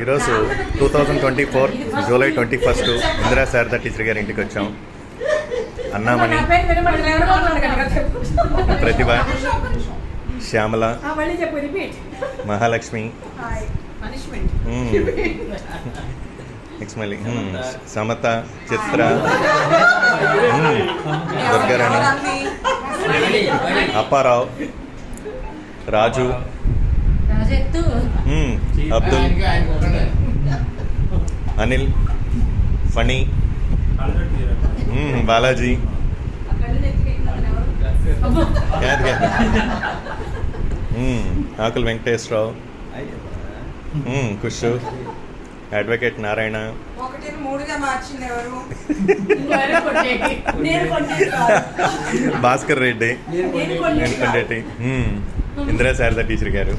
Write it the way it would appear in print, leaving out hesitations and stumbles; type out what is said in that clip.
ఈరోజు 2024 July 21 Indira Sharada teacher గారి ఇంటికి వచ్చాం. అన్నామణి, ప్రతిభ, శ్యామల, మహాలక్ష్మి, మళ్ళీ సమత, చిత్ర, దుర్గారాణి, అప్పారావు, రాజు, అబ్దుల్, అనిల్, ఫణి, బాలాజీ, ఆకుల వెంకటేశ్వరరావు, కుషు, అడ్వకేట్ నారాయణ, భాస్కర్ రెడ్డి, ఇందిరా శారదా టీచర్ గారు.